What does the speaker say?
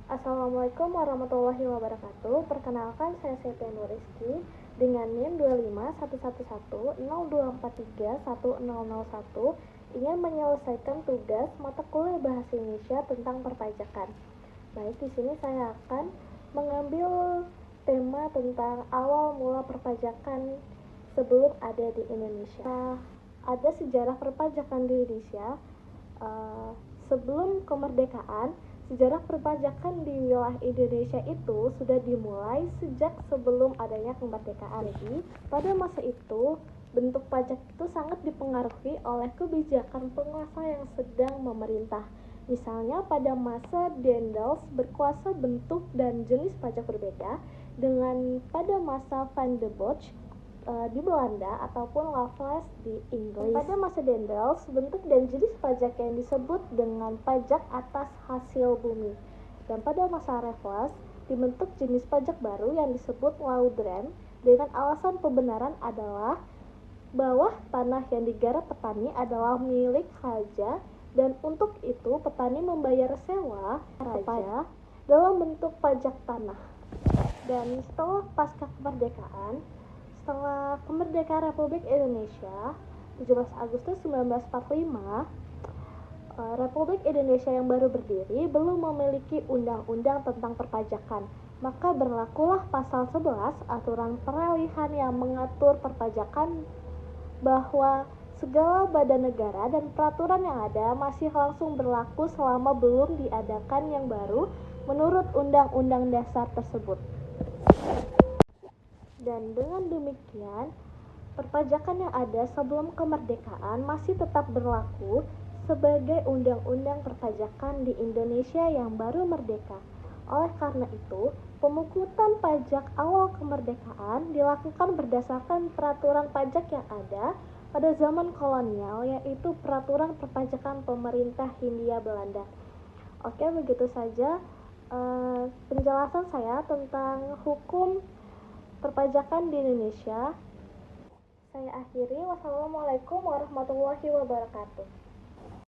Assalamualaikum warahmatullahi wabarakatuh. Perkenalkan, saya Sepia Nuriski dengan NIM 2511102431001 ingin menyelesaikan tugas mata kuliah Bahasa Indonesia tentang perpajakan. Baik, di sini saya akan mengambil tema tentang awal mula perpajakan sebelum ada di Indonesia. Ada sejarah perpajakan di Indonesia. Sebelum kemerdekaan, sejarah perpajakan di wilayah Indonesia itu sudah dimulai sejak sebelum adanya kemerdekaan. Jadi, pada masa itu, bentuk pajak itu sangat dipengaruhi oleh kebijakan penguasa yang sedang memerintah. Misalnya, pada masa Daendels berkuasa, bentuk dan jenis pajak berbeda dengan pada masa Van de Bosch di Belanda ataupun Laplace di Inggris. Pada masa Daendels, bentuk dan jenis pajak yang disebut dengan pajak atas hasil bumi. Dan pada masa Raffles, dibentuk jenis pajak baru yang disebut Laudren dengan alasan pembenaran adalah bahwa tanah yang digarap petani adalah milik raja dan untuk itu petani membayar sewa raja dalam bentuk pajak tanah. Dan setelah pasca kemerdekaan, setelah kemerdekaan Republik Indonesia 17 Agustus 1945, Republik Indonesia yang baru berdiri belum memiliki undang-undang tentang perpajakan. Maka berlakulah pasal 11 aturan peralihan yang mengatur perpajakan bahwa segala badan negara dan peraturan yang ada masih langsung berlaku selama belum diadakan yang baru menurut Undang-Undang Dasar tersebut. Dan dengan demikian, perpajakan yang ada sebelum kemerdekaan masih tetap berlaku sebagai undang-undang perpajakan di Indonesia yang baru merdeka. Oleh karena itu, pemungutan pajak awal kemerdekaan dilakukan berdasarkan peraturan pajak yang ada pada zaman kolonial, yaitu peraturan perpajakan pemerintah Hindia Belanda. Oke, begitu saja penjelasan saya tentang hukum perpajakan di Indonesia. Saya akhiri. Wassalamualaikum warahmatullahi wabarakatuh.